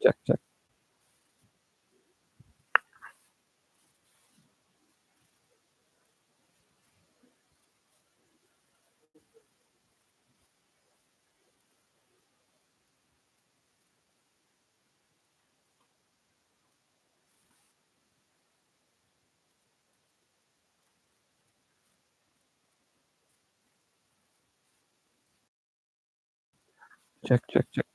check, check, check, check, check,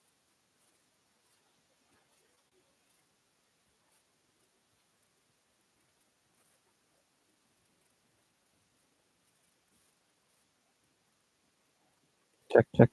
check, check.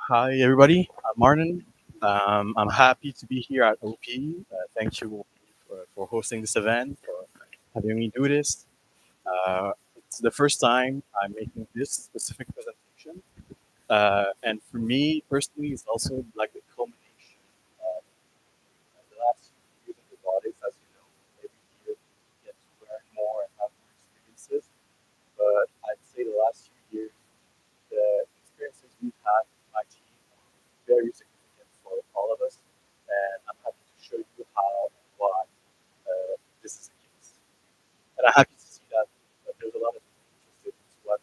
Hi, everybody. I'm Martin. I'm happy to be here at OP. Thank you for hosting this event, for having me do this. It's the first time I'm making this specific presentation. And for me personally, it's also like the culmination of the last few years in robotics. As you know, every year we get to learn more and have more experiences. But I'd say the last few years, the experiences we've had with my team are very significant for all of us, and I'm happy to show you how and why this is the case. And I'm happy to see that there's a lot of people interested in what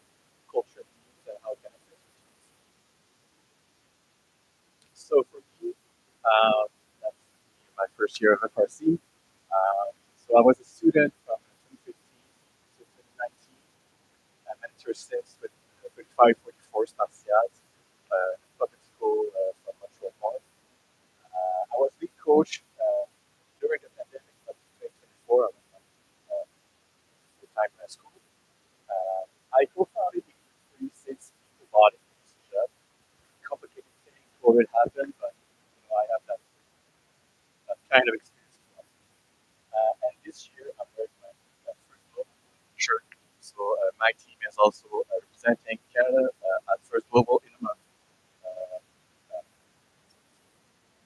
culture means and how it can affect teams. So for me, that's my first year of FRC. So I was a student from 2015 to 2019. I'm mentor since with 3544 Spartiates, public school from Montreal North. I was lead coach during the pandemic of 2024. I went on full-time school. I co-founded the 36 robotic job. Complicated thing, COVID happened, but I have that kind of experience as well. And this year, I'm wearing my first global shirt. So my team is also representing Canada at First Global in a month. Uh, uh,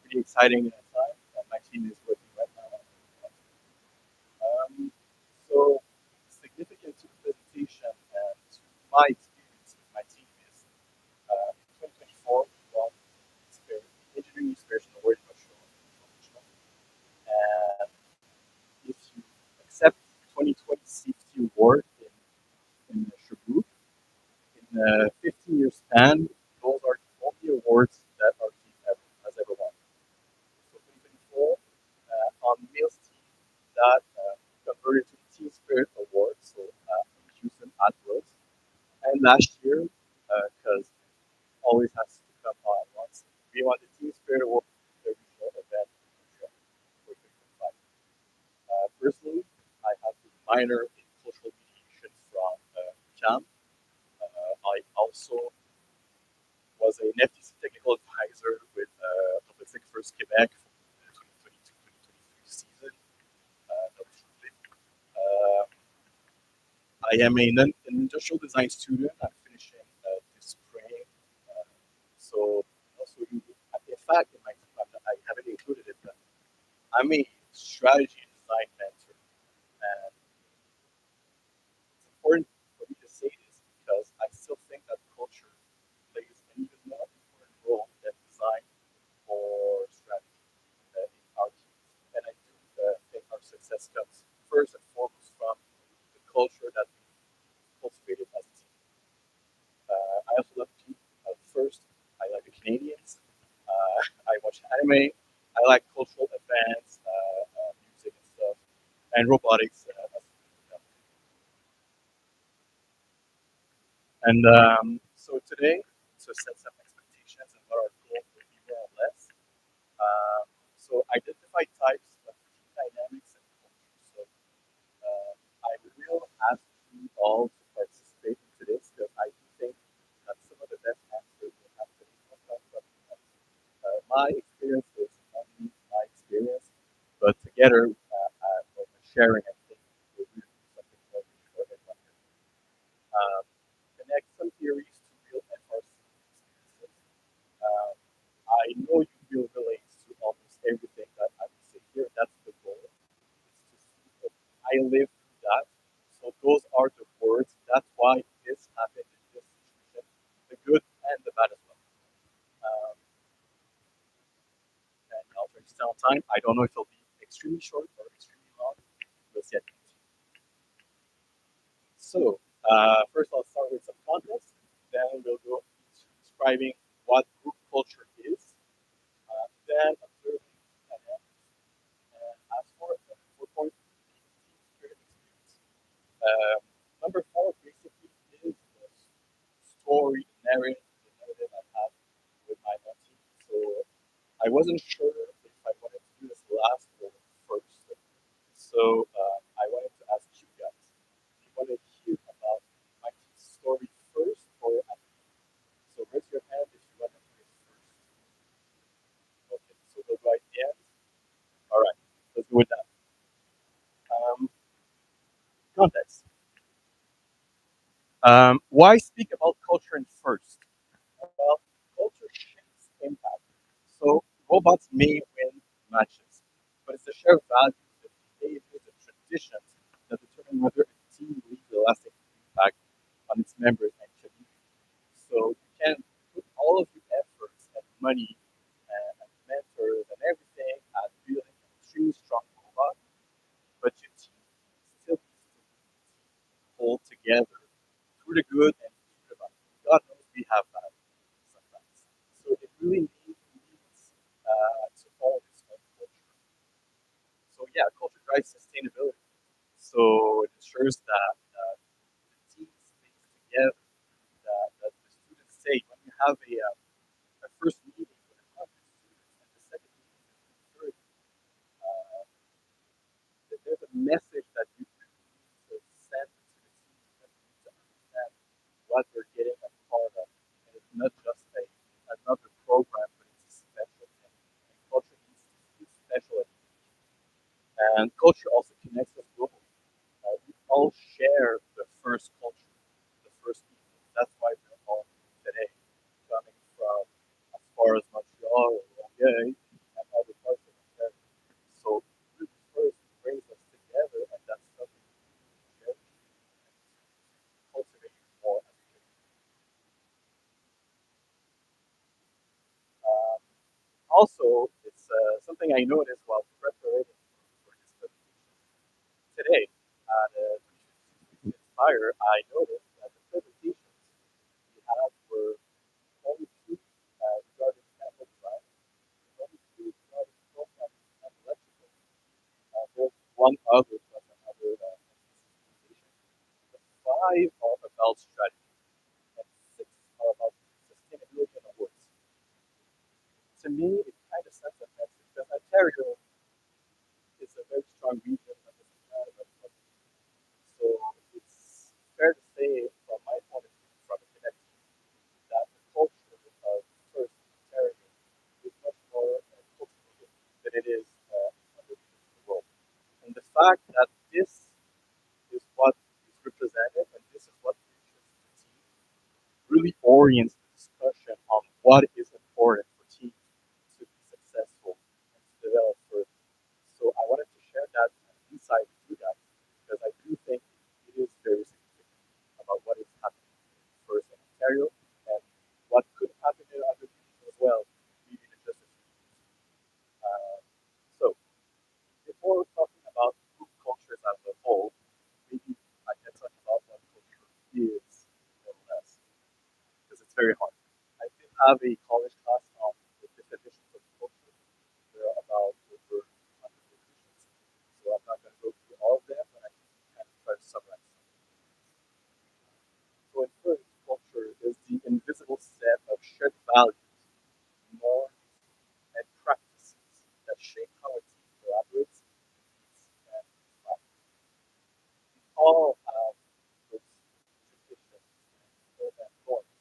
Pretty exciting time. My team is working right now. Um, so significant to the presentation and to my experience with my team is in 2024 we won the Engineering Inspiration Award in Montreal. And if you accept 2020 Safety Award in Sherbrooke, in a 15-year span, those are the only awards that our team has ever won. So 2024, on Neil's team, that converted to the Team Spirit Award, so in Houston at Wills. And last year, because always has to come all at once, we won the Team Spirit Award at the regional event in Montreal for 2025. Personally, I have a minor in cultural mediation from CAM. I also was an FTC technical advisor with Public First Quebec for the 2022-2023 season. That was shortly. Uh, I am an industrial design student. I'm finishing this spring. Uh, so also, in fact, in my team, I haven't included it, but I'm a strategy and design mentor. And it's important for me to say this because I still think that culture plays an even more important role than design or strategy in our teams. And I do think our success comes first and foremost from the culture that we cultivated as a team. I also love to first. I like the Canadians. I watch anime. I like cultural events, music and stuff, and robotics. And so today, to set some expectations and what our goal will be more or less. So identify types of team dynamics and culture. So I will ask you all to participate into this because I do think that some of the best answers will have to be from my experience is only my experience, but together sharing I think will really do something more for everyone. Connect some theories to real FRC experiences. Um, I know you will relate to almost everything that I would say here. That's the goal. It's to see if I live through that. So those are the words. That's why this happened in this situation, the good and the bad as well. Um, and I'll try to stay on time. I don't know if it'll be extremely short or extremely long. We'll see at the end. So first I'll start with some context. Then we'll go into describing what group culture is. Then observing dynamics. And as for 4 point, team spirit experience. Number four basically is the story, the narrative I have with my own team. So I wasn't sure if I wanted to do this last or first. So I wanted to ask you guys, if you want to hear about my story first or at the end. So raise your hand if you want to hear first. Okay, so we'll go at the end. All right, let's go with that. Um, Context. Why speak about culture in first? Well, culture shapes impact. So robots may win matches, but it's the shared values, the behaviors, the traditions that determine whether a team leaves a lasting impact on its members and community. So you can put all of your efforts and money and mentors and everything at building an extremely strong robot, but your team still needs to hold together through the good and through the bad. God knows we have bad sometimes. So it really needs to own its own culture. So yeah, culture drives sustainability. So it ensures that the team stays together. That the students say when you have a first meeting with 100 students and the second meeting with 30, uh, there's a message that you really need to send to the team that you need to understand what they're getting a part of. And it's not just another program, but it's a special thing. And culture needs to be special and unique. And culture also connects us globally. We all share the first culture, the first people. That's why we're all here today, coming from as far as Montreal or Longueuil and other parts of Ontario. So this first brings us together, and that's something we need to cherish and to cultivate more as a community. Um, Also, it's something I noticed while preparing for this presentation. Today, at 360 Inspire, I noticed that the presentations we had were only two regarding mechanical design, and only two regarding programming and electrical. There's one other from another presentation, but five are about strategy, and six are about sustainability and awards. To me, it kind of sends a message because Ontario is a very strong region of the Canada. So it's fair to say, from my point of view, from a Quebec team, that the culture of first Ontario is much more cultivated than it is in other regions of the world. And the fact that this is what is represented and this is what reaches the team really orients the discussion on what is important for teams to be successful and to develop further. So I wanted to share that insight with you guys because I do think it is very significant about what is happening first in Ontario and what could happen in other regions as well, maybe in just a few years. So before talking about group cultures as a whole, maybe I can talk about what culture is more or less because it's very hard. I did have a college class on the definitions of culture. There are about over 100 definitions, so I'm not going to go through all of them, but I can kind of try to summarize some. So, in first, culture is the invisible set of shared values, norms, and practices that shape how a team collaborates, competes, and thrives. We all have those traditions and norms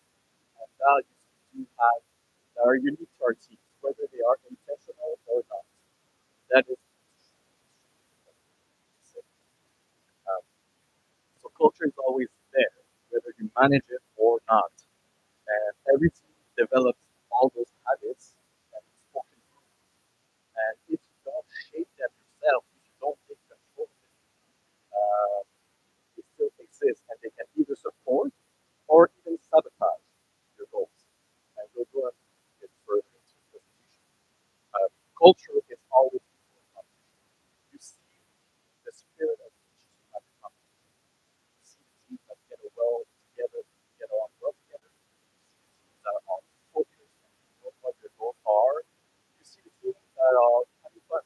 and values we do have that are unique to our teams, whether they are intentional or not. That is extremely important to say. Um, so culture is always there, whether you manage it or not. And every team develops all those habits and spoken rules. And if you don't shape them yourself, if you don't take control of it, uh, they still exist and they can either support or even sabotage your goals. And we'll go a bit further into the presentation. Culture is always people in competition. You see the spirit of each team at the competition. You see the teams that get well together, get on well together. You see the teams that are all focused and know what their goals are. You see the teams that are having fun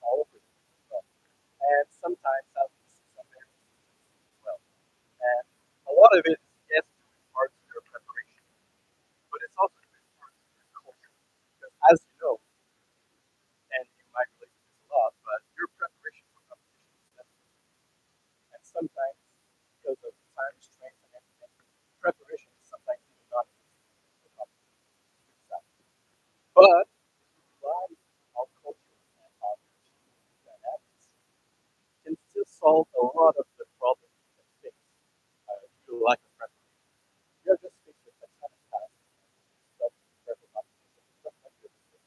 all over as well. And sometimes that leads to some very as well. And a lot of it is yes, due in part to their preparation. But rely on culture and on your team dynamics can still solve a lot of the problems you can face due to lack of preparation. We are just faced with a ton of tasks that prepare for competition. That's not realistic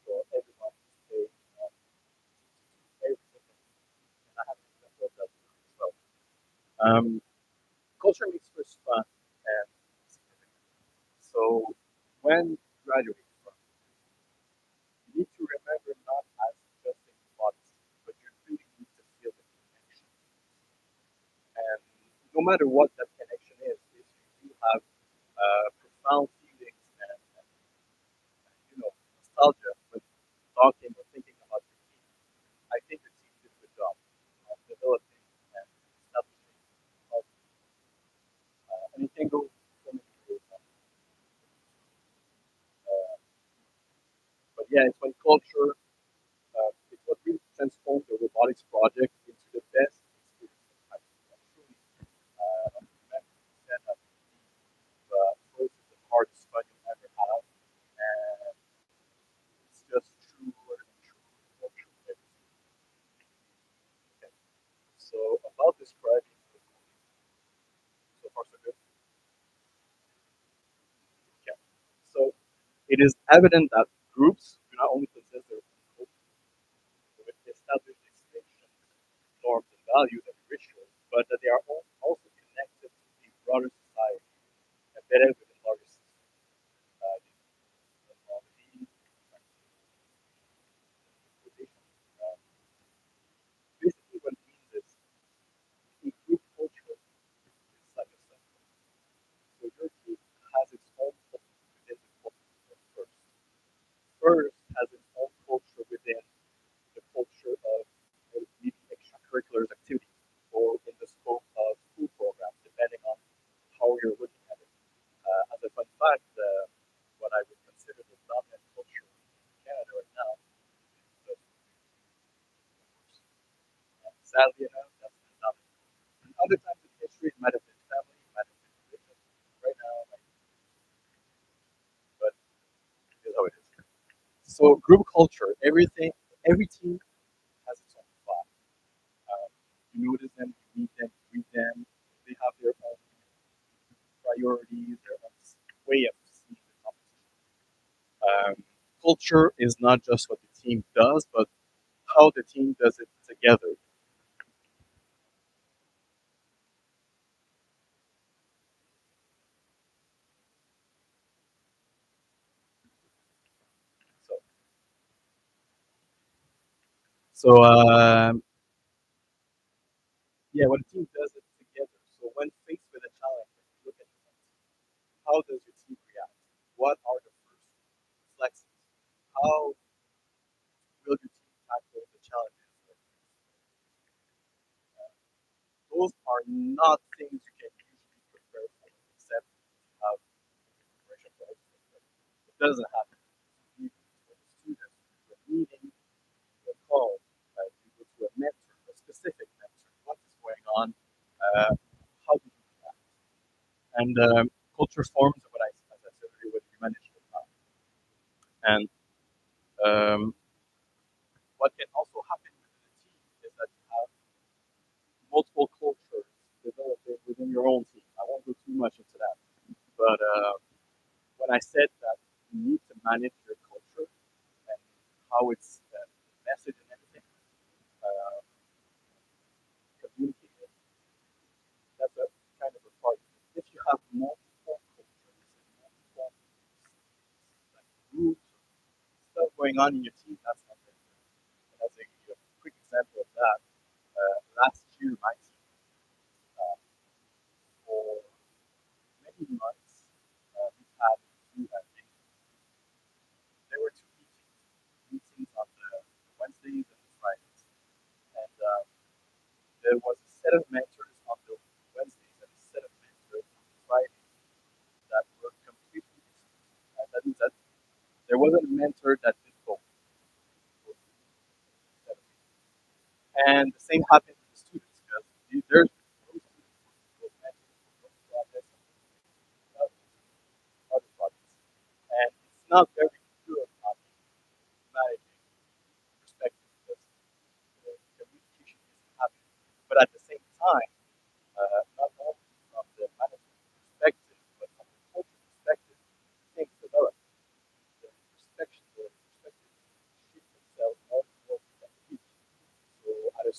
for everyone to stay everything. And I have an example of that as well. Um, Culture makes first fun and significant. So when graduating from, you need to remember not as just a commodity, but you really need to feel the connection. And no matter what that connection is, if you do have profound feelings and nostalgia with talking or thinking about your team, I think your team did a good job of developing and establishing and it can go so many ways. Uh, but yeah, it's when culture, it's what really transformed the robotics project into the best experience I've truly remember said that the first is the hardest fun you'll ever have, and it's just truer and truer culture every okay. So about describing the movie, so far so good. Yeah. So it is evident that groups do not only possess their own culture, with established distinctions, norms, and values and rituals, but that they are also connected to a broader society embedded within larger systems. Technology, transportation. Uh, Basically, what it means is a group culture is like a system. So your team has its own culture within the culture of first. First has its own culture within the culture of maybe extracurriculars activities or in the scope of school programs, depending on how you're looking at it. As a fun fact, what I would consider the dominant culture in Canada right now is the course. And sadly enough, that's the dominant culture. And other times in history, it might have been family, it might have been religion. Right now, like, but it is how it is. So group culture, every team has its own vibe. Um, you notice them, you meet them, you read them. They have their own priorities, their own way of seeing the competition. Culture is not just what the team does, but how the team does it together. So, so yeah, when a team does it together. So when faced with a challenge, when you look at your own team, how does your team react? What are the first reflexes? How will your team tackle the challenges? Uh, those are not things you can usually prepare for, except you have preparation for everything. But it doesn't happen. You for the students, you a meeting, you a call, you go to a mentor, a specific mentor. What is going on? How do you react? And culture forms, as I said earlier, whether you manage it or not. And um, what can also happen within a team is that you have multiple cultures developing within your own team. I won't go too much into that, but when I said that you need to manage your culture and how it's message and everything uh, communicated, that's a kind of a part. If you have multiple cultures and multiple like groups stuff going on in your team, that's not very good. And as a quick example of that, last year my team for many months we had two days. There were two meetings on the Wednesdays and the Fridays, and there was a set of mentors on the Wednesdays and a set of mentors on the Fridays that were completely exclusive. And that means that there wasn't a mentor that did both. And the same happened with the students because there's no students working with mentors for those projects and other projects. And it's not very good.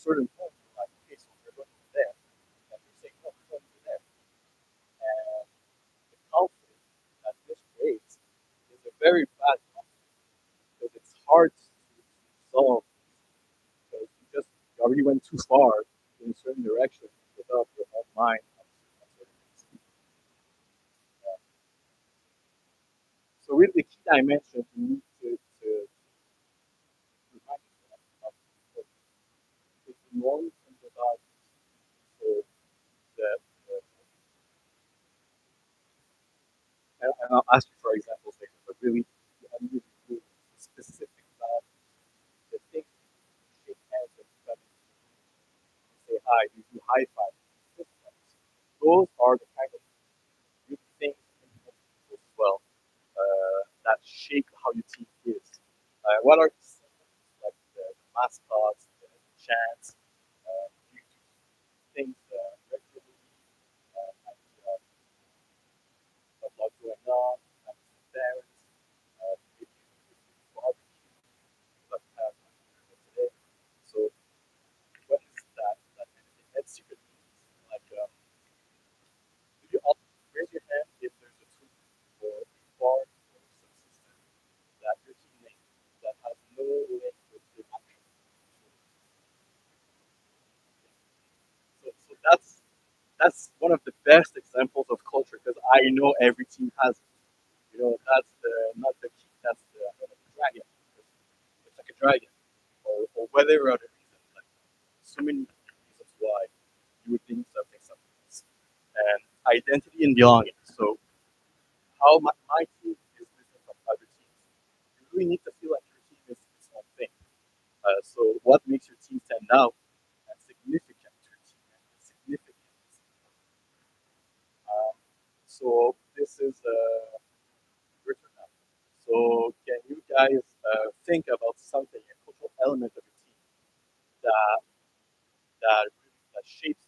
certain point, you're like, okay, so we're going over there, and you're saying, no, we're going over there, and the conflict that this creates is a very bad conflict because it's hard to solve because you already went too far in a certain direction without your own mind on certain things. So really, the key dimension you need to remind yourself of is the norms and the values. So that, and I'll ask you for examples later, but really, really specific values, the things you shake hands with, you say hi, you do high five, those are the kind of good things as well that shape how your team is. What are the symbols, like the mascots, the chants, you do things regularly, and a lot going on, and parents, maybe barbecue, like today. So what is that kind of thing? And secret meetings, like you all raise your hand if there's a tool or a bar or some system that your teammate that has no link with the action. So that's one of the best examples of culture because I know every team has it. You know, that's the not the key, that's the dragon. It's like a dragon, or whatever other reason. Like so many reasons why you would think something else. And identity and belonging. So how my team is different from other teams. You really need to feel like your team is its own thing. So what makes your team stand out and significant to your team and significant. Um, so this is written up. So can you guys think about something, a cultural element of your team that that shapes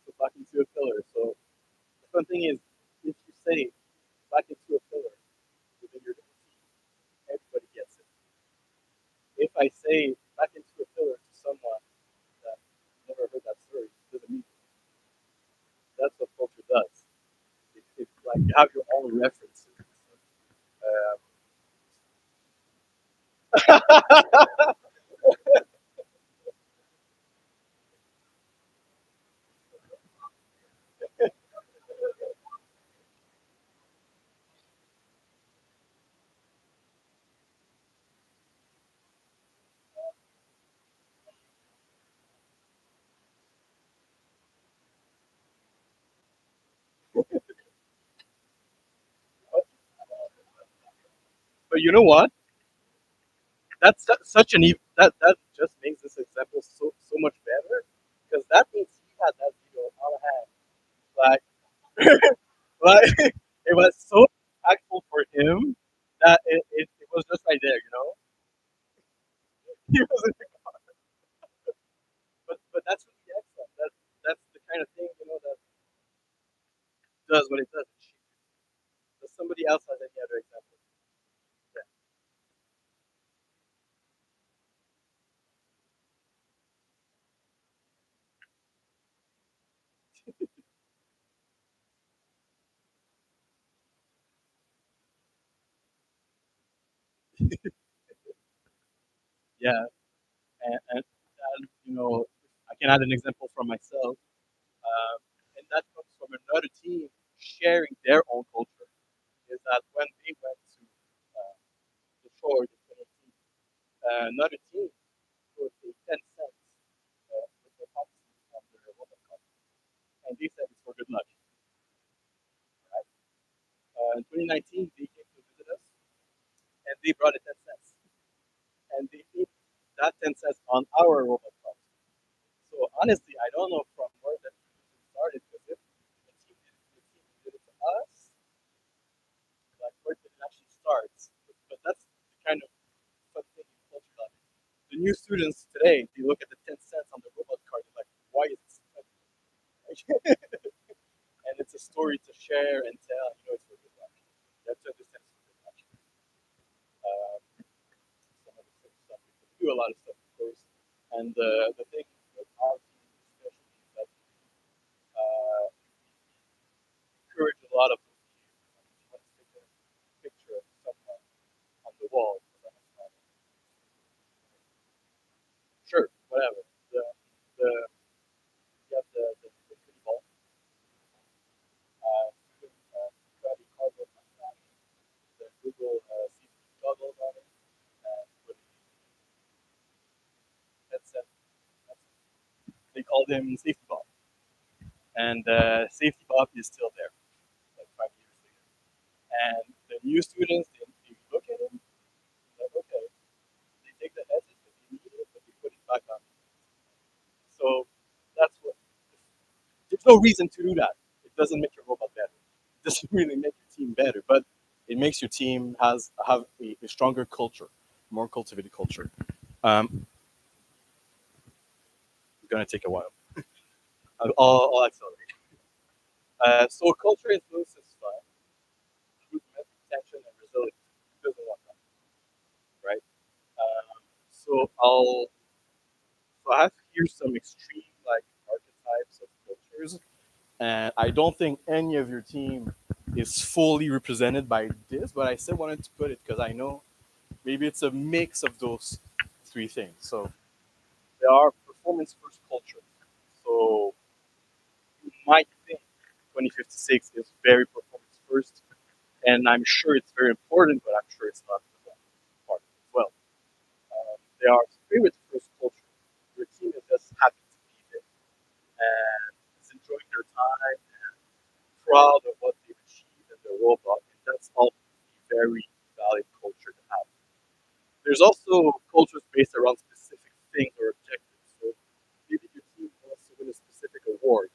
you back into a pillar? So the fun thing is, if you say back into a pillar within your team, everybody gets it. If I say back into a pillar to someone that never heard that story, it doesn't mean that's what culture does. It's like you have your own references. Um, but you know what? That's such an that just makes this example so much better because that means he had that video on hand. Like, like it was so impactful for him that it was just right there. You know, he was, but that's really excellent. That's the kind of thing that does what it does. Does somebody else has any other example? Yeah, and I can add an example from myself, and that comes from another team sharing their own culture. Is that when they went to the shore in Another team put a 10 cents with their pockets on their robot card, and they said it's for good luck. Right? In 2019, they came to visit us, and they brought a 10 cents, and they ate that 10 cents on our robot card. So honestly, I don't know from where that started, because if the team did it to us, like where did it actually start? But that's the kind of fun thing in culture that the new students today, they look at the 10 cents on the robot card, they're like, why is this? And it's a story to share and tell. You know, it's for good luck. You have to understand it's for good luck. Some of the stuff because we do a lot of stuff, of course. And the thing with our team, especially, is that encourage a lot of those kids. If you want to take a picture of someone on the wall, sure, whatever. The you have the infinity ball, student karate cardboard manufacturing, the Google safety goggles on it, and put a headset. They call them safety bob, and safety bob is still there, like 5 years later. And the new students, they look at him, like, okay, they take the headset because they need it, but they put it back on. So that's what. There's no reason to do that. It doesn't make your robot better. It doesn't really make your team better, but it makes your team have a stronger culture, more cultivated culture. It's gonna take a while. I'll accelerate. So culture influences fun, improvement, retention, and resilience. Who doesn't want that, right? So I have here some extreme like archetypes of cultures, and I don't think any of your team is fully represented by this, but I still wanted to put it because I know maybe it's a mix of those three things. So there are performance first culture. So you might think 2056 is very performance first, and I'm sure it's very important, but I'm sure it's not the one part as well. They are spirit first culture. Your team is just happy to be there and is enjoying their time and proud of what they've achieved in their robot, and that's all a very valid culture to have. There's also cultures based around specific things or objectives. So maybe your team wants to win a specific award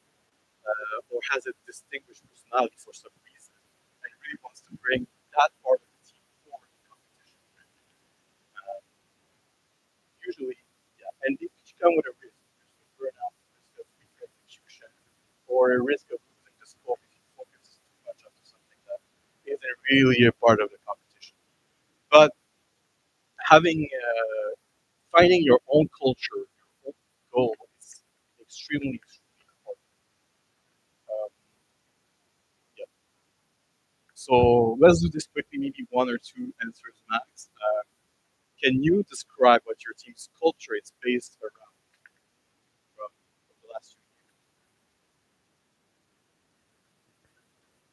or has a distinguished personality for some reason and really wants to bring that part of the team forward in competition. Uh, Usually, yeah, and they each come with a risk. Risk of burnout, risk of weaker execution, or a risk of losing the scope if you focus too much onto something that isn't really a part of the competition. But having finding your own culture, your own goal is extremely important. Um, yeah. So let's do this quickly, maybe one or two answers max. Can you describe what your team's culture is based around from the last few years?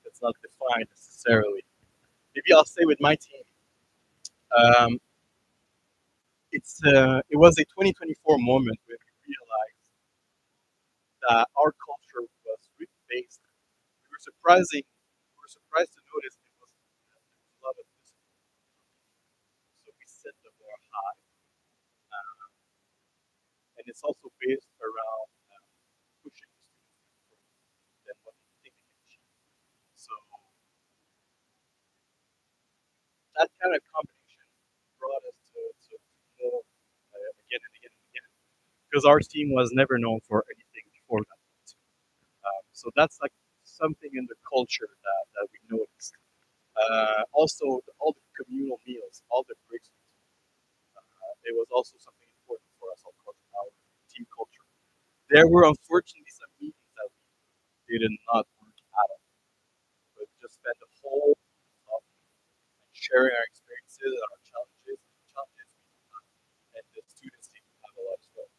It's not defined necessarily. Maybe I'll say with my team. Um, it was a 2024 moment when we realized that our culture was really based. We were surprised to notice it was a lot of discipline. So we set the bar high, uh, and it's also based around pushing the students further than what they think they can achieve. So that kind of combination brought us to more again and again and again because our team was never known for anything before that point. So that's like something in the culture that we noticed. Also, all the communal meals, all the breaks, it was also something important for us, of course, our team culture. There were unfortunately some meetings that we did not work at all, but just spent the whole talking and sharing our experiences and our challenges we do have, and the students seem to have a lot as well.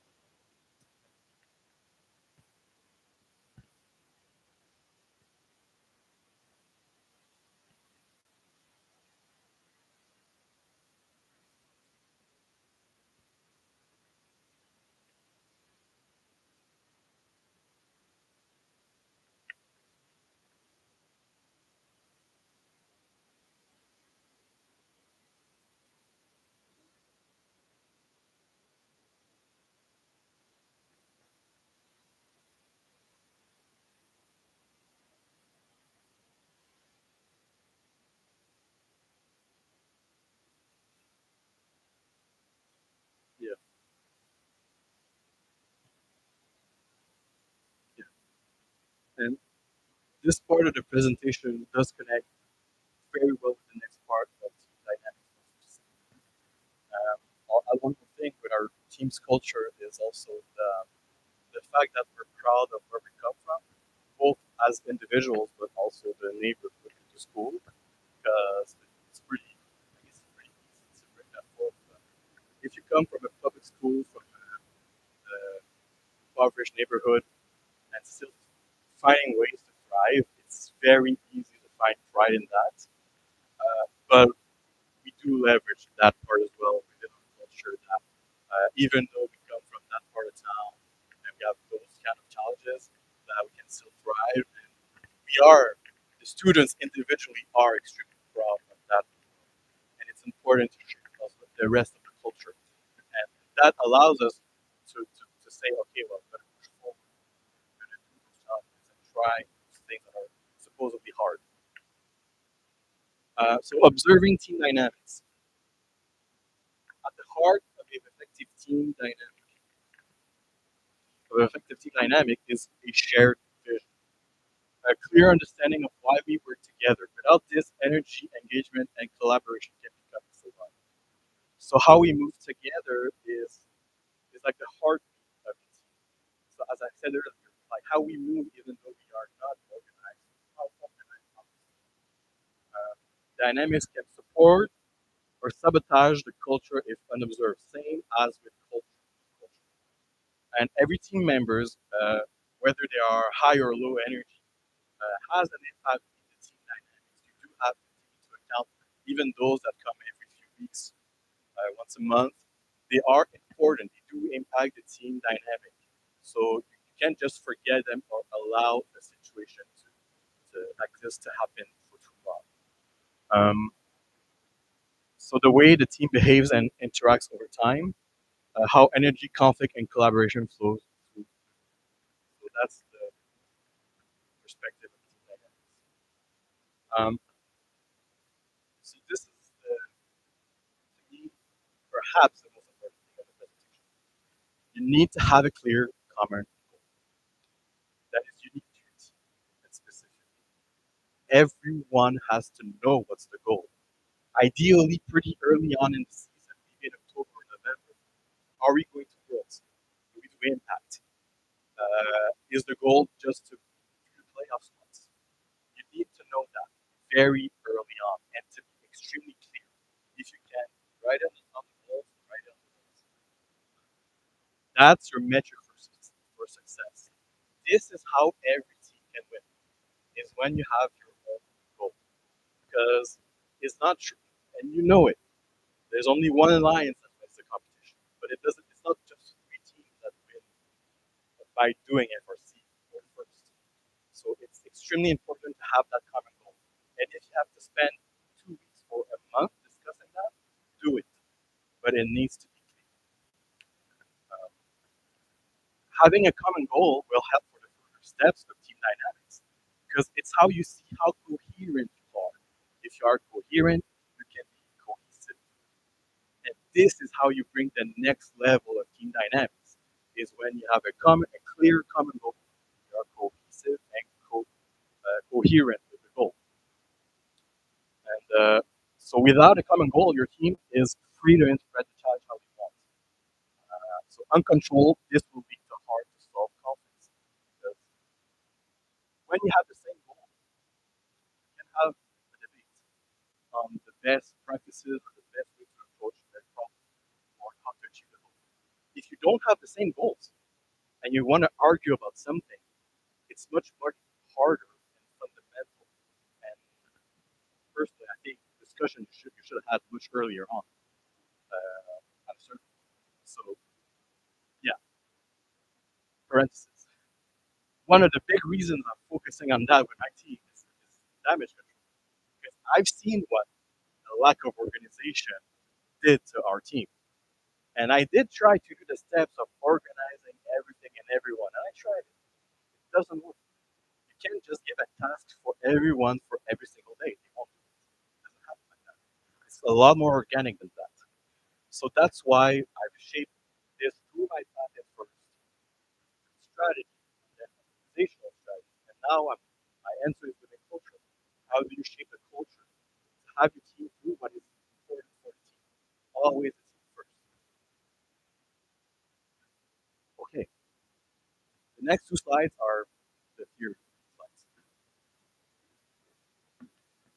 And this part of the presentation does connect very well with the next part of team dynamics. Um, one more thing with our team's culture is also the fact that we're proud of where we come from, both as individuals but also the neighborhood and the school, because it's pretty, I guess it's pretty easy to bring that forward. If you come from a public school, from a impoverished neighborhood, and still finding ways to thrive, it's very easy to find pride in that. But we do leverage that part as well within our culture. That even though we come from that part of town and we have those kind of challenges, that we can still thrive. And we are the students individually are extremely proud of that, and it's important to share also with the rest of the culture. And that allows us to say, okay, well, we're going to push forward, we're going to do those challenges and try those things that are supposedly hard. So observing team dynamics. At the heart of an effective team dynamic is a shared vision, a clear understanding of why we work together. Without this, energy, engagement, and collaboration can become survival. So how we move together is like the heartbeat of the team. So as I said earlier, like how we move even though we are not organized, how organized are we? Dynamics can support or sabotage the culture if unobserved. Same as with culture. And every team members, whether they are high or low energy, has an impact in the team dynamics. You do have to take into account even those that come every few weeks, once a month. They are important. They do impact the team dynamic. So you can't just forget them or allow the situation like this to happen for too long. Um, so the way the team behaves and interacts over time, how energy, conflict, and collaboration flows through. So that's the perspective of team dynamics. Um, so this is to me, perhaps the most important thing of the presentation. You need to have a clear common goal that is unique to your team and specific. Everyone has to know what's the goal. Ideally, pretty early on in the season, maybe in October or November. Are we going to build? Do we do impact? Is the goal just to do playoff spots? You need to know that very early on and to be extremely clear. If you can, write it on the goals, write it on the goals. That's your metric for success. This is how every team can win, is when you have your own goal. Because it's not true, and you know it. There's only one alliance that wins the competition, but it doesn't. It's not just three teams that win by doing FRC or first. So it's extremely important to have that common goal. And if you have to spend 2 weeks or a month discussing that, do it. But it needs to be clear. Um, Having a common goal will help for the further steps of team dynamics because it's how you see how coherent you are. If you are coherent, you can be cohesive. And this is how you bring the next level of team dynamics is when you have a clear common goal. You are cohesive and coherent with the goal. And so without a common goal, your team is free to interpret the challenge how they want. So uncontrolled, this will lead to hard to solve conflicts. Because when you have the same goal, you can have a debate on the best practices or the best way to approach that problem or how to achieve the goal. If you don't have the same goals and you want to argue about something, it's much harder and fundamental. And personally, I think discussion you should have had much earlier on. At a certain point. So yeah, parenthesis. One of the big reasons I'm focusing on that with my team is damage control. Because I've seen what the lack of organization did to our team. And I did try to do the steps of organizing everything and everyone. And I tried it. It doesn't work. You can't just give a task for everyone for every single day. They won't do it. It doesn't happen like that. It's a lot more organic than that. So that's why I've shaped this through my path at first strategy, then organizational strategy, and now how my answer is within culture. How do you shape the culture to have your team do what is important for the team? Always the team first. Okay, the next two slides are the theory slides.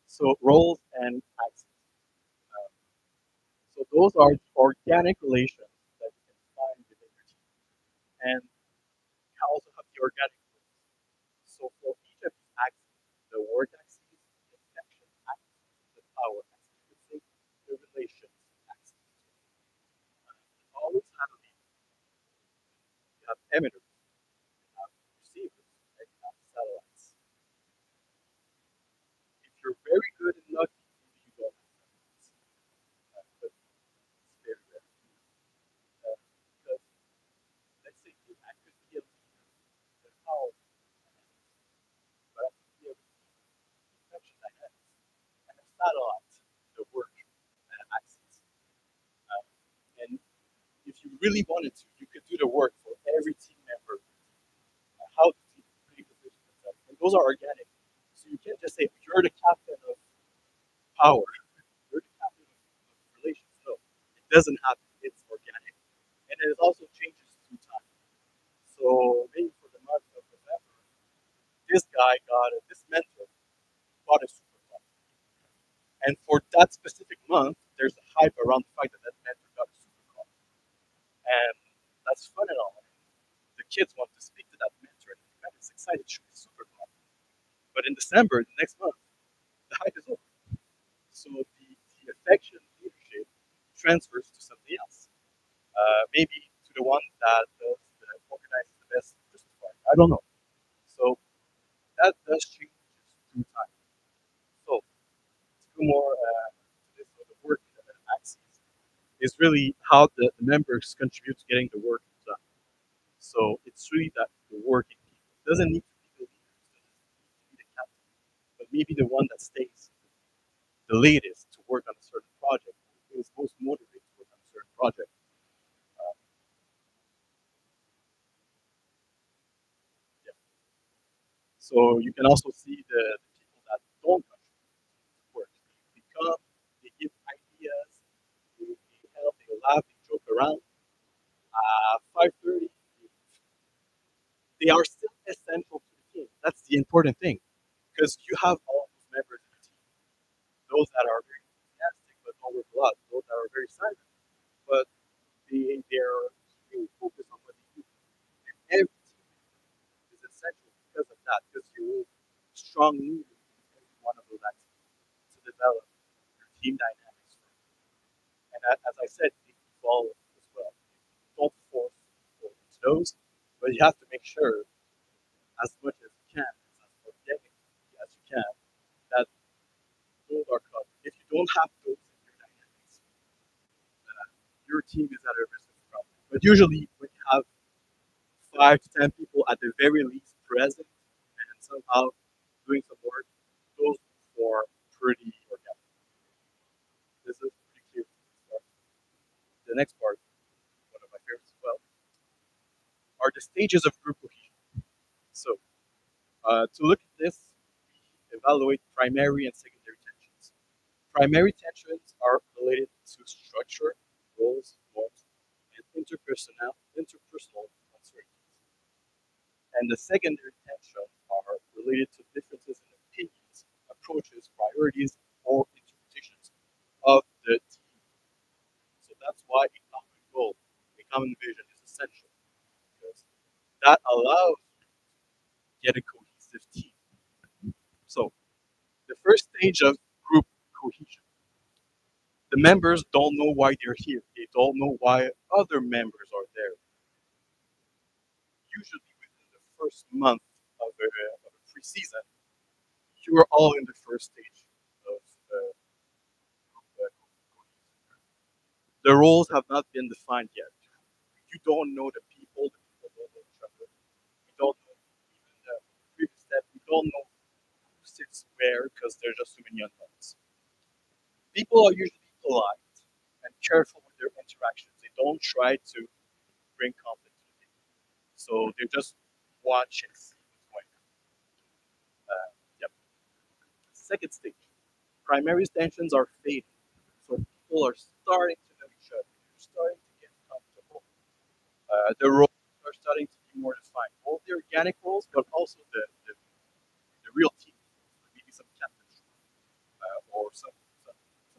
So roles and axes. Uh, so those are the organic relations that you can find within your team. And you also have the organic rules. So for each of these axes, the work axis, the action axis, the power axis, you could say the relations axis. Always have a leader. You have emitters, you have receivers, and you have satellites. If you're very good in lucky, maybe you don't have satellites. But it's very rare. Because let's say I could be a leader, the power but I could be a infection dynamics and a satellite, the work axis. Um, and if you really wanted to, you could do the work for every team member. How the team really position themselves. And those are organic. So you can't just say, you're the captain of power, you're the captain of relations. No, it doesn't happen. It's organic. And it also changes through time. So maybe for the month of November, this guy got this mentor got a supercar. And for that specific month, there's a hype around the fact that that mentor got a supercar. And that's fun and all. The kids want to speak to that mentor and the is excited to show his supercar. But in December, the next month, the hype is over. So the affection, leadership, transfers to somebody else. Maybe to the one that does organizes the best Christmas party. I don't know. So that does change through time. So to go more to this, so the work axis is really how the members contribute to getting the work done. So it's really that the working people. It doesn't need to be the leader, it doesn't need to be the captain, but maybe the one that stays the latest to work on a certain project, who is most motivated to work on a certain project. Uh, yeah. So you can also see the people that don't contribute to work. They come, they give ideas, they help, they laugh, they joke around. 5:30, they are still essential to the team. That's the important thing, because you have all those members in the team. Those that are very enthusiastic but don't work a lot. Those that are very silent, but they're really focused on what they do. And every team is essential because of that, because you need strong leaders in every one of those activities to develop your team dynamics. And as I said, they evolve as well. Don't force people into those, but you have to make sure as much as you can, as organically as you can, that those are covered. If you don't have those in your dynamics, your team is at a risk of problem. But usually, when you have 5 to 10 people at the very least present and somehow doing some work, those form pretty organic. This is pretty clear. The next part, one of my favorites as well, are the stages of group cohesion. So, to look at this, we evaluate primary and secondary tensions. Primary tensions are related to structure, roles, norms, and interpersonal uncertainties. And the secondary tensions are related to differences in opinions, approaches, priorities, or interpretations of the team. So that's why a common goal, a common vision is essential, because that allows you to get a cohesive team. So the first stage of group cohesion, the members don't know why they're here. They don't know why other members are there. Usually within the first month of a pre-season, you are all in the first stage of cohesion. The roles have not been defined yet. You don't know the people don't know each other. You don't know even the previous step. You don't know who sits where because there's just too many unknowns. People are usually polite and careful with their interactions. They don't try to bring conflict to the table. So they just watch and see what's going on. Second stage, primary tensions are fading. So people are starting to know each other. They're starting to get comfortable. The roles are starting to be more defined, both the organic roles, but also the real team, maybe some captains, or some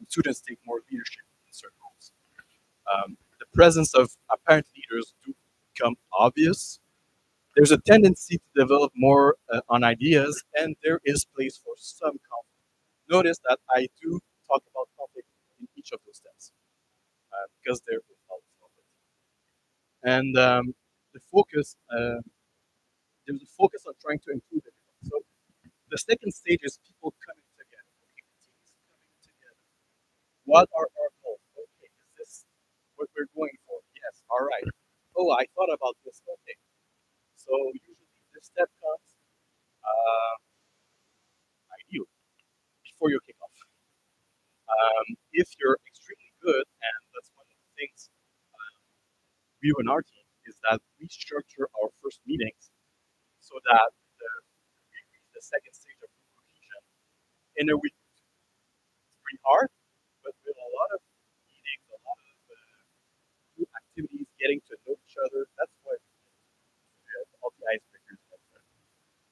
students take more leadership in certain roles. The presence of apparent leaders do become obvious. There's a tendency to develop more on ideas, and there is place for some conflict. Notice that I do talk about conflict in each of those steps because there is always conflict. And the focus, there's a focus on trying to improve everyone. So the second stage is people coming together, teams coming together. What are our goals? Okay, is this what we're going for? Yes, all right. Oh, I thought about this. Okay. So usually this step comes ideal before your kickoff. If you're extremely good, and that's one of the things we do in our team, is that we structure our first meetings so that we reach the second stage of cohesion in a week. It's pretty hard, but with a lot of meetings, a lot of new activities, getting to know each other, that's what all the icebreakers.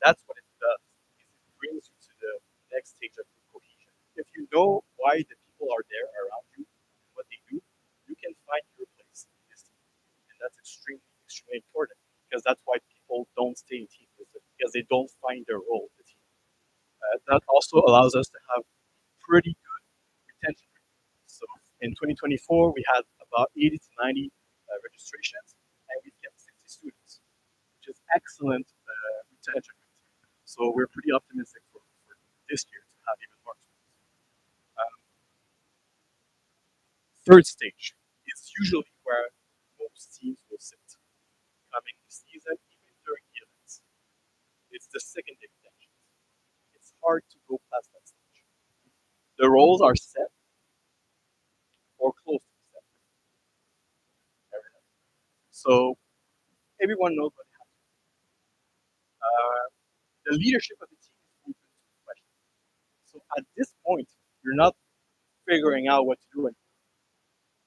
That's what it does. Is it brings you to the next stage of cohesion. If you know why the people are there around you and what they do, you can find your place in this team, and that's extremely, extremely important because that's why people don't stay in teams because they don't find their role in the team. That also allows us to have pretty good retention rate. So in 2024, we had about 80 to 90 registrations, and we kept 60 students, which is excellent retention rate. So we're pretty optimistic for this year to have even more students. Um, Third stage is usually where most teams will sit coming this season, even during the events. It's the secondary tensions. It's hard to go past that stage. The roles are set or close to set. So everyone knows what they have to do. The leadership of the team is open to questions. So at this point, you're not figuring out what to do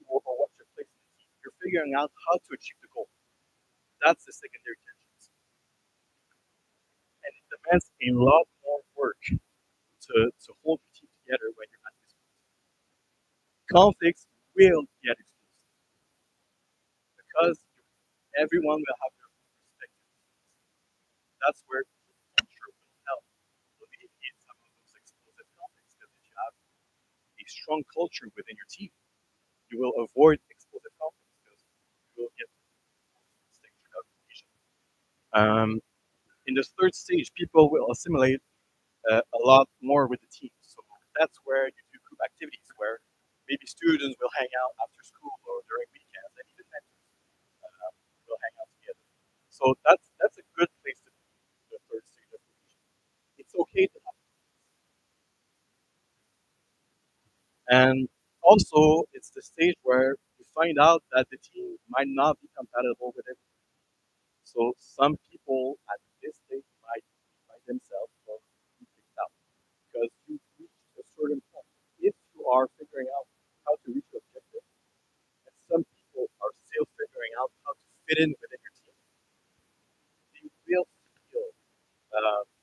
or what's your place in the team. You're figuring out how to achieve the goal. That's the secondary tensions. And it demands a lot more work to hold your team together when you're at this point. Conflicts will get exposed because everyone will have their own perspective. That's where culture will help alleviate some of those explosive conflicts. Because if you have a strong culture within your team, you will avoid explosive conflicts because you will get stage without cohesion. In the third stage, people will assimilate a lot more with the team. So that's where you do group activities where maybe students will hang out after school or during weekends, and even mentors will hang out together. So that's a good place to be. The third stage of cohesion. It's okay to have, and also it's the stage where you find out that the team might not be compatible with it. So some people at this stage might by themselves or be kicked out because you've reached a certain point. If you are figuring out how to reach your objective, and some people are still figuring out how to fit in within your team, they will feel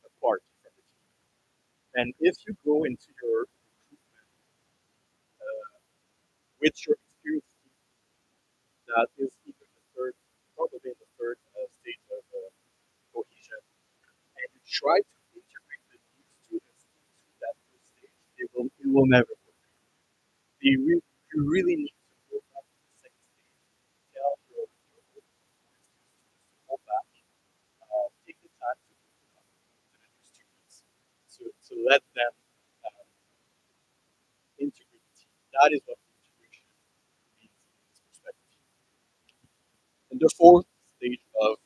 apart from the team. And if you go into your recruitment uh, with your experience team, that is either the third, probably the third stage of cohesion, and you try to integrate the new students into that first stage, it will never work. You really need to go back to the second stage, tell your students to hold back, take the time to the new students, to let them um, integrate the team. That is what integration means in this perspective. And the fourth stage of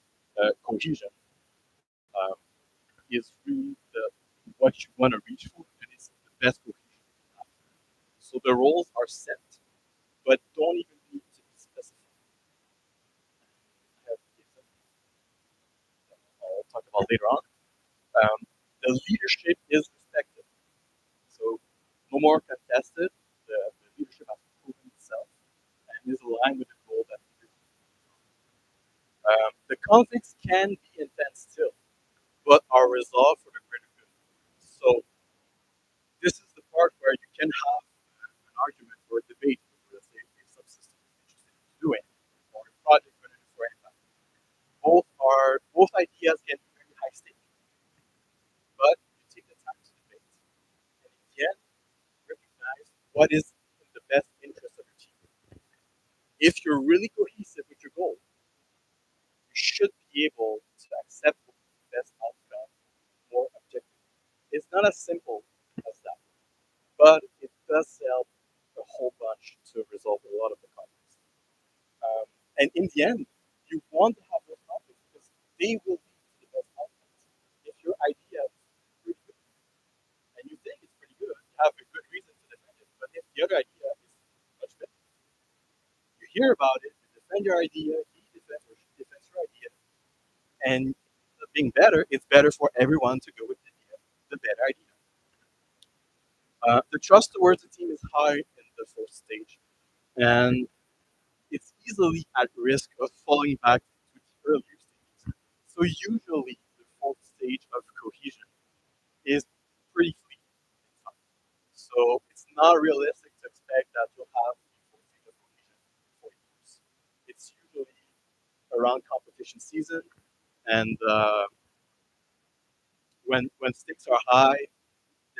cohesion um, is really what you want to reach for, and it's the best cohesion you can have. So the roles are set, but don't even need to be specified. I have I'll talk about later on. Um, the leadership is respected. no more contested. The leadership has proven itself and is aligned with the goal that we do. The conflicts can be intense still, but are resolved for the greater good. So this is the part where you can have an argument or a debate over, let's say, a subsystem you're interested in doing or a project you're going to do for impact. Both ideas can be very high stake, but you take the time to debate and in the end recognize what is in the best interest of your team. If you're really cohesive with your goal, you should be able to accept what is the best outcome more objectively. It's not as simple as that, but it does help a whole bunch to resolve a lot of the conflicts. Um, and in the end, you want to have those conflicts because they will lead to the best outcomes. If your idea is pretty good and you think it's pretty good, you have a good reason to defend it. But if the other idea is much better, you hear about it, you defend your idea, he defends or she defends your idea, and being better, it's better for everyone to go with the better idea. The trust towards the team is high in the fourth stage, and it's easily at risk of falling back to the earlier stages. So usually the fourth stage of cohesion is pretty fleeting in time. So it's not realistic to expect that you'll have the fourth stage of cohesion for years. It's usually around competition season, and when stakes are high,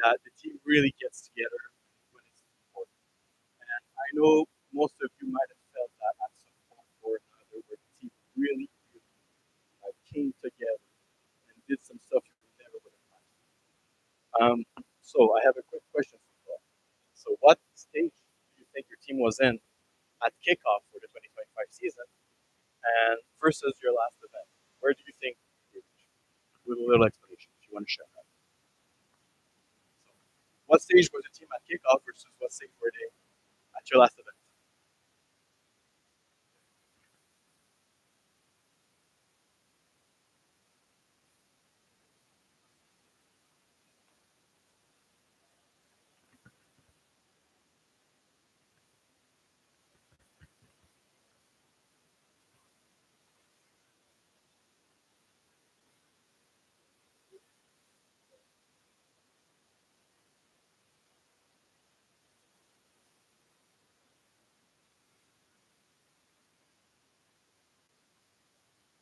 that the team really gets together when it's important. And I know most of you might have felt that at some point or another, where the team really came together and did some stuff you never would have imagined. So I have a quick question for you all. So what stage do you think your team was in at kickoff for the 2025 season and versus your last event? Where do you think you reached? With a little explanation if you want to share that. So what stage was the team at kickoff versus what stage were they at your last event?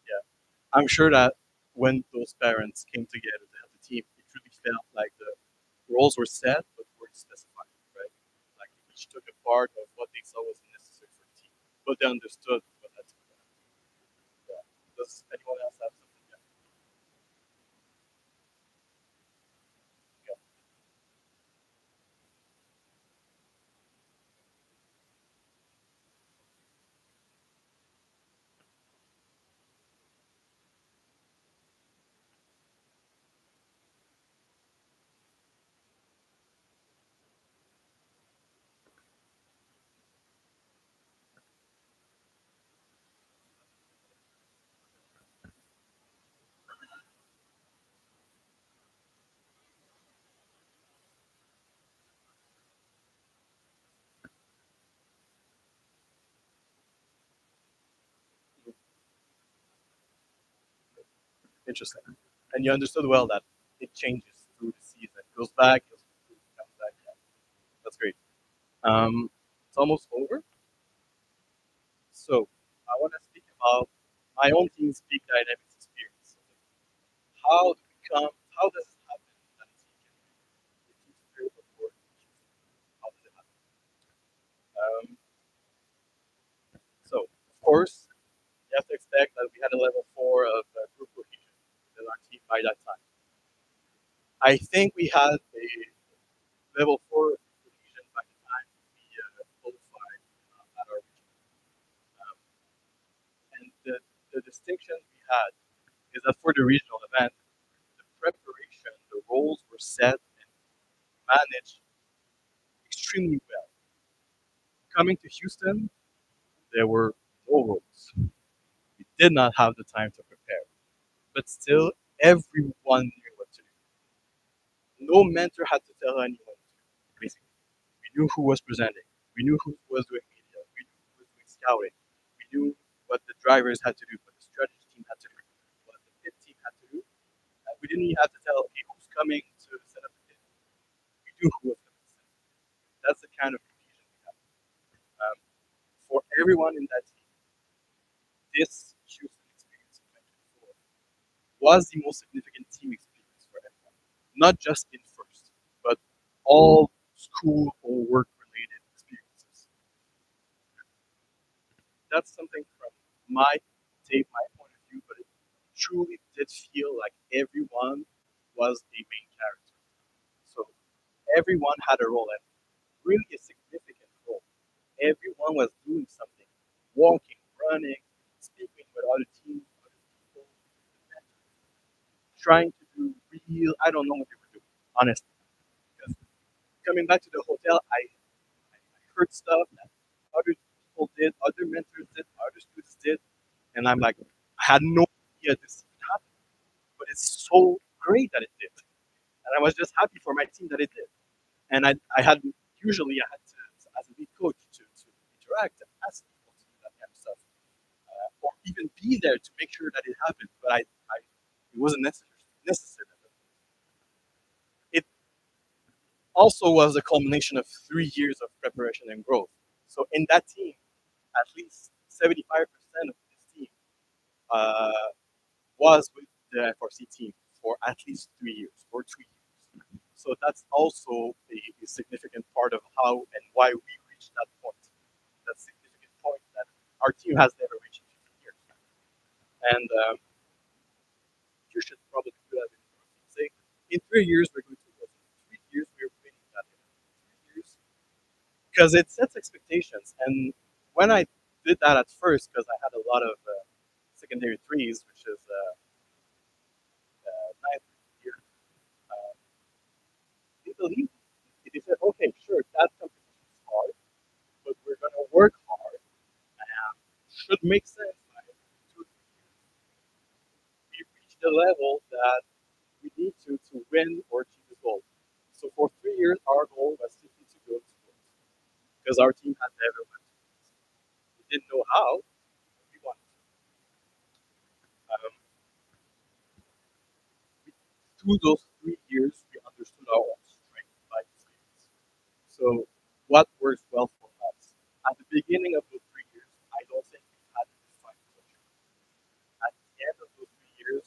Yeah, I'm sure that when those parents came together to help the team, it really felt like the roles were set but weren't specified, right? Like each took a part of what they saw was necessary for the team, but they understood what had to be done. Yeah. Does anyone else have something? Yeah. Yeah. Interesting. And you understood well that it changes through the season. It goes back, goes through, comes back. Yeah. That's great. It's almost over. So I want to speak about my own team's peak dynamics experience. How do we come? How does it happen that a team can be a team spirit before? How does it happen? Um, so of course, you have to expect that we had a level four of group cohesion within our team by that time. I think we had a level four of cohesion by the time we qualified at our region. Um, and the distinction we had is that for the regional event, the preparation, the roles were set and managed extremely well. Coming to Houston, there were no roles. We did not have the time to prepare, but still, everyone knew what to do. No mentor had to tell anyone, basically. We knew who was presenting. We knew who was doing media. We knew who was doing scouting. We knew what the drivers had to do, what the strategy team had to do, what the pit team had to do. We didn't even have to tell, okay, who's coming to set up the pit. We knew who was coming to set up. That's the kind of cohesion we have. Um, for everyone in that team, this Houston experience in 2024 was the most significant team experience for everyone. Not just in first, but all school or work related experiences. That's something from my point of view, but it truly did feel like everyone was a main character. So everyone had a role, and really a significant role. Everyone was doing something, walking, running, speaking with other teams, other people, trying to do real. I don't know what they were doing, honestly. Because coming back to the hotel, I heard stuff that other people did, other mentors did, other students did, and I'm like, I had no idea this would happen, but it's so great that it did, and I was just happy for my team that it did. And I had usually I had to, as a lead coach, to interact and ask people to do that kind of stuff, or even be there to make sure that it happened. But it wasn't necessary. It also was a culmination of 3 years of preparation and growth. So in that team, at least 75% of this team uh, was with the FRC team for at least 3 years or 2 years. So that's also a significant part of how and why we reached that point. That significant point that our team has never reached in 15 years. And you should probably do that in say, in 3 years we're going to win. 3 years we're winning that in 3 years because it sets expectations. And when I did that at first, because I had a lot of secondary threes, which is ninth year, uh, they believed me. They said, okay, sure, that competition is hard, but we're going to work hard and should make sense. Right? 2 3 years, we reach the level that we need to win or achieve the goal. So for 3 years, our goal was simply to go to sports because our team had never went to sports. We didn't know how, but we wanted to. We, through those 3 years, we understood our own strength by experience. So what works well for us? At the beginning of those 3 years, I don't think we had a defined culture. At the end of those 3 years,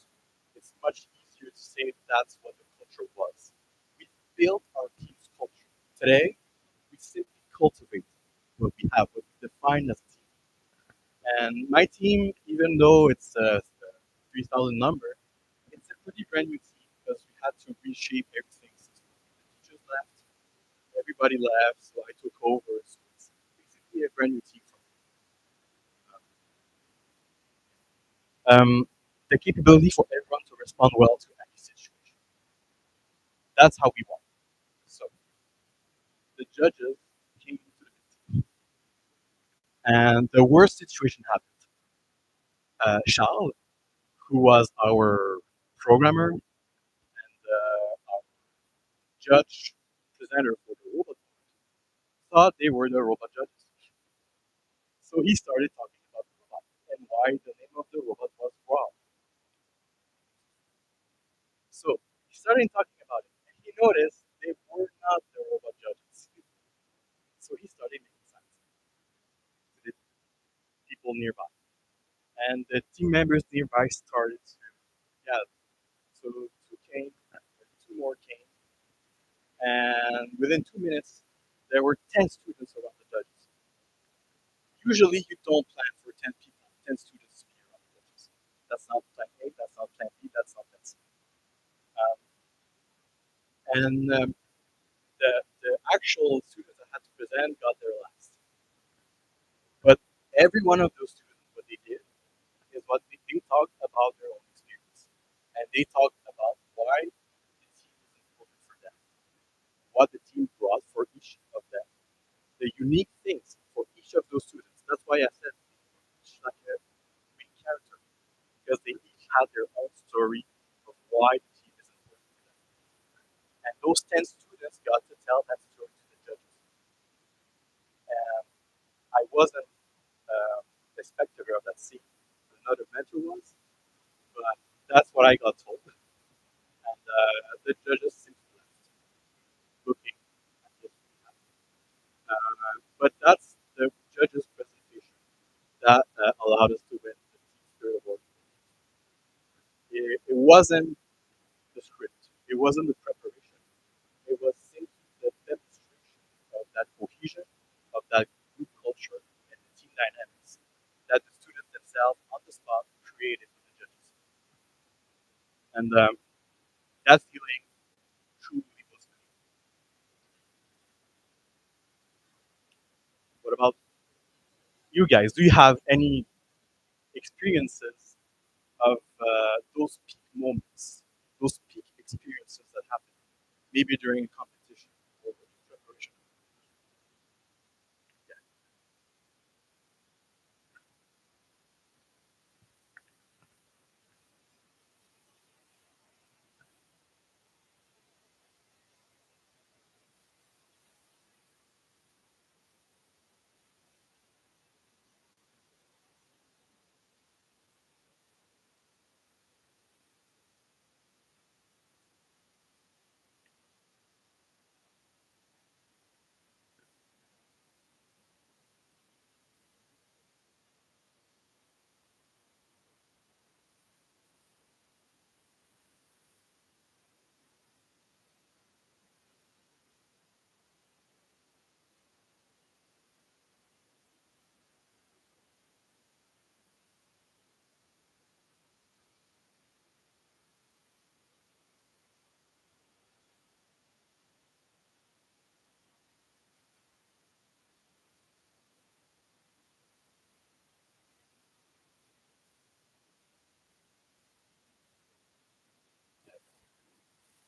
it's much easier to say that's what the culture was. We built our team's culture. Today, we simply cultivate what we have, what we define as a team. And my team, even though it's a 3,000 number, it's a pretty brand new team because we had to reshape everything since the teachers left. Everybody left, so I took over. So it's basically a brand new team for me. The capability for everyone to respond well to any situation. That's how we won. So the judges came into the meeting, and the worst situation happened. Charles, who was our programmer and our judge presenter for the robot, thought they were the robot judges. So he started talking about the robot and why the name of the robot was wrong. So he started talking about it, and he noticed they were not the robot judges. So he started making signs to the people nearby, and the team members nearby started to, yeah, to came, two more came, and within 2 minutes, there were 10 students around the judges. Usually, you don't plan for 10 people, 10 students to be around the judges. That's not plan A, that's not plan B, that's not plan C. Um, and the actual students that had to present got there last. But every one of those students, what they did is what they talked about their own experience. And they talked about why the team is important for them, what the team brought for each of them, the unique things for each of those students. That's why I said they were each like a main character, because they each had their own story of why the team is important for them. And those 10 students got to tell that story to the judges. I wasn't a spectator of that scene. Another mentor was, but that's what I got told. And the judges seemed to be looking at this. But that's the judges' presentation that allowed us to win the Team Spirit Award. It wasn't the script, it wasn't the preparation, it was simply the demonstration of that cohesion, of that group culture, and the team dynamics that the students themselves on the spot created with the judges. And that feeling truly was good. What about you guys? Do you have any experiences of those peak moments, those peak experiences that happen, maybe during a competition or preparation?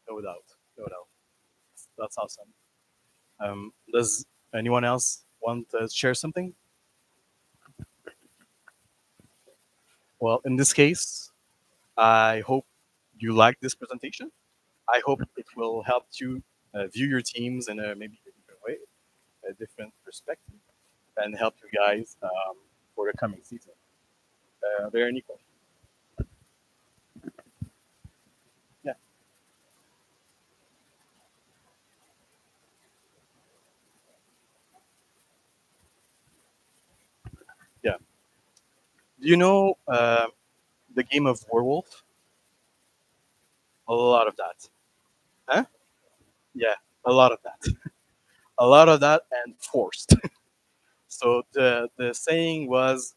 No doubt, no doubt. That's awesome. Does anyone else want to share something? Well, in this case, I hope you like this presentation. I hope it will help you view your teams in a maybe a different way, a different perspective, and help you guys for the coming season. Are there any questions? Yeah, yeah. Do you know the game of Werewolf? A lot of that. Huh? Yeah, a lot of that. A lot of that and forced. So the saying was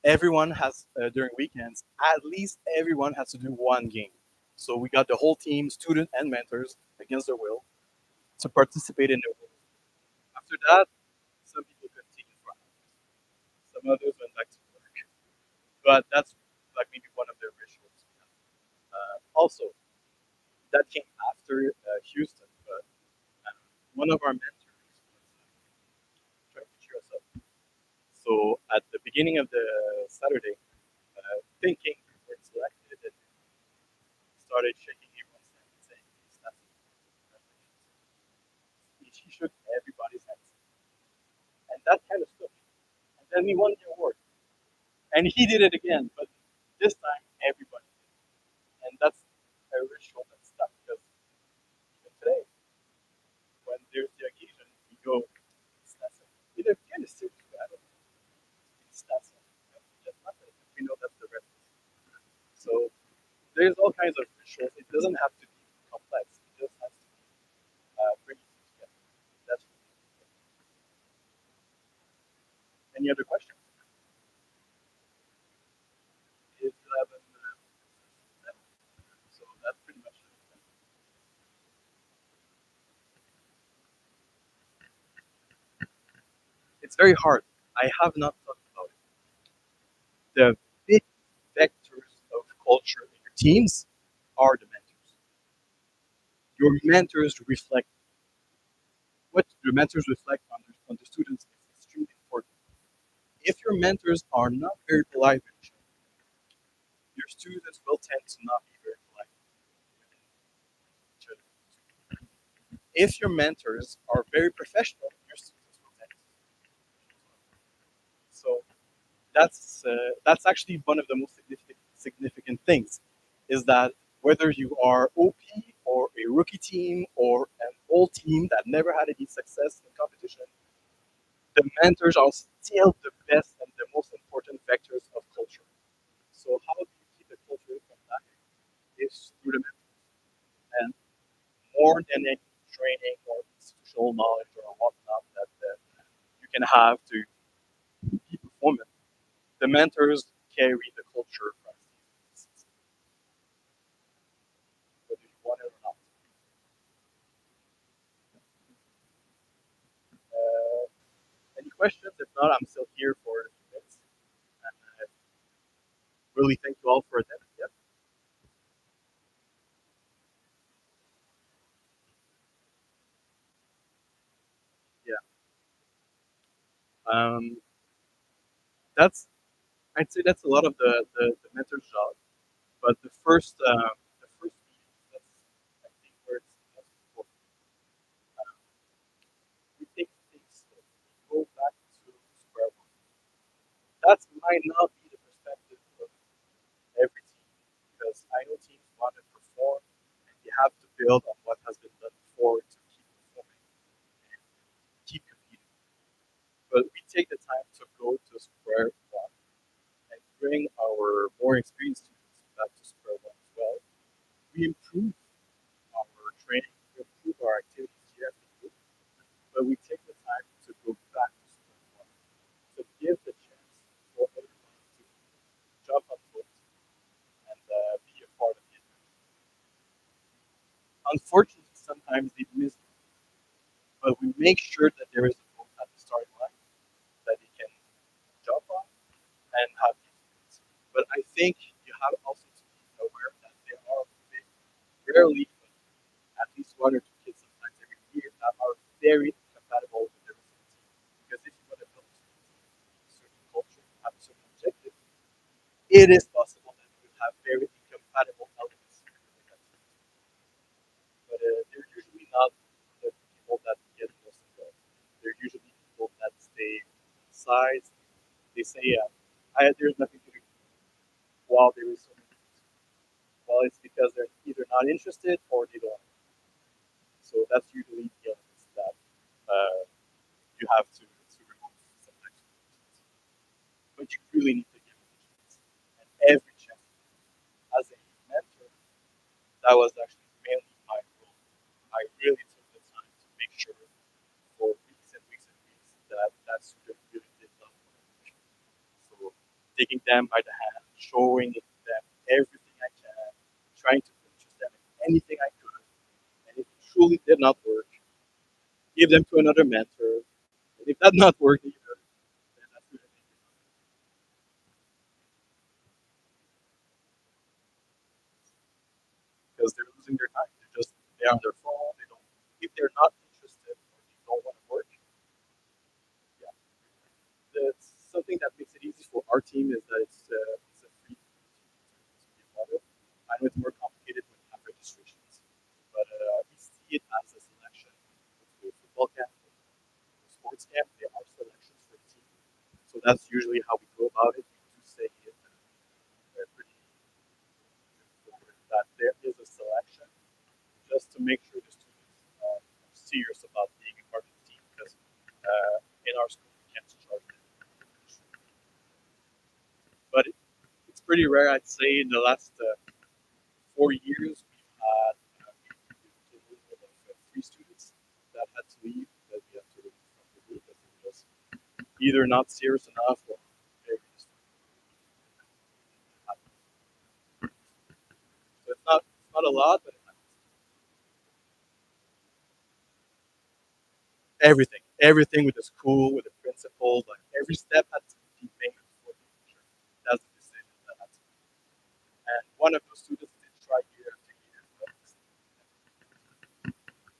everyone has during weekends at least everyone has to do one game. So we got the whole team, student and mentors, against their will to participate in the world. After that, some people continued for hours. Some others went back to work. But that's like maybe one of their rituals. Also, that came after Houston, but one of our mentors was trying to cheer us up. So at the beginning of the Saturday, thinking we were selected, and started shaking everyone's hand and saying, "Hey, Stefan, congratulations." He shook everybody's hands, and that kind of stuck. And then we won the award, and he did it again, but this time everybody did, and that's a ritual that stuck because even today, when there's the occasion, we go, Stefan. In a kind of serious battle, it's Stefan. Just nothing. We know that's the rest. So there's all kinds of rituals. It doesn't have to be complex. It just has to be bringing you together. That's any other questions? Is 11, so that's pretty much it. It's very hard. I have not thought about it. The big vectors of culture in your teams are the mentors. Your mentors reflect what your mentors reflect on the students is extremely important. If your mentors are not very polite with each other, your students will tend to not be very polite with each other. If your mentors are very professional, your students will tend to. that's actually one of the most significant things, is that whether you are OP or a rookie team or an old team that never had any success in competition, the mentors are still the best and the most important vectors of culture. So how do you keep the culture intact? Is through the mentors. And more than any training or institutional knowledge or whatnot that you can have to be performant, the mentors carry the culture from season, whether you want it or not. Any questions? If not, I'm still here for a few minutes. And really thank you all for attending. Yep. Yeah. That's I'd say that's a lot of the mentor's job. But the first meeting, that's I think where it's most important. We take things slow. We go back to square one. That might not be the perspective of every team, because I know teams want to perform and you have to build on what has been done before to keep performing and keep competing. But we take the time to go to square one and bring our more experienced students back to square one as well. We improve our training, we improve our activities year after year, but we take the time to go back to square one, to give the chance for everyone to jump on board and be a part of it. Unfortunately, sometimes they miss it, but we make sure that there is a boat at the starting line that they can jump on and have the experience. But I think you have also to be aware that there are rarely, at least one or two kids sometimes every year that are very compatible with the rest of the team. Because if you want to build a certain culture, have a certain objective, it is possible that you would have very incompatible elements within that team. But they're usually not the people that get most involved. They're usually people that stay inside. They say, there's nothing to do while there is so many things. Well, it's because they're either not interested or they don't. So that's usually the elements that you have to remove sometimes. But you really need to give it a chance. And every chance. As a mentor, that was actually mainly my role. I really took the time to make sure for weeks and weeks and weeks that that student really did love what I teach. So taking them by the hand, showing them everything I can, trying to interest them in anything I could. And if it truly did not work, give them to another mentor. And if that not worked either, then that's good. Because they're losing their time. They're on their phone. They don't. If they're not interested or they don't want to work, yeah. Something that makes it easy for our team is that it's a free team to be a part of. I know it's more complicated when you have registrations, but we see it as a selection. With football camp, or sports camp, there are selections for the team. So that's usually how we go about it. We do say it pretty straightforward that there is a selection just to make sure the students are serious about being a part of the team, because in our school we can't charge them. But it's pretty rare, I'd say. In the last 4 years, we've had a total of 3 students that had to leave, that we have to remove from the group, that they were just either not serious enough or very distracted. So it's not a lot, but it happens. Everything with the school, with the principal, like every step had to be made before the teacher. That's the decision that had to be. And one of those students did try year after year, but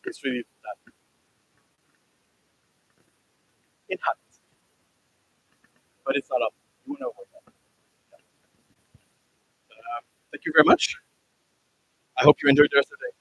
it's really that it happens. But it's not up. You want to avoid that. Thank you very much. I hope you enjoyed the rest of the day.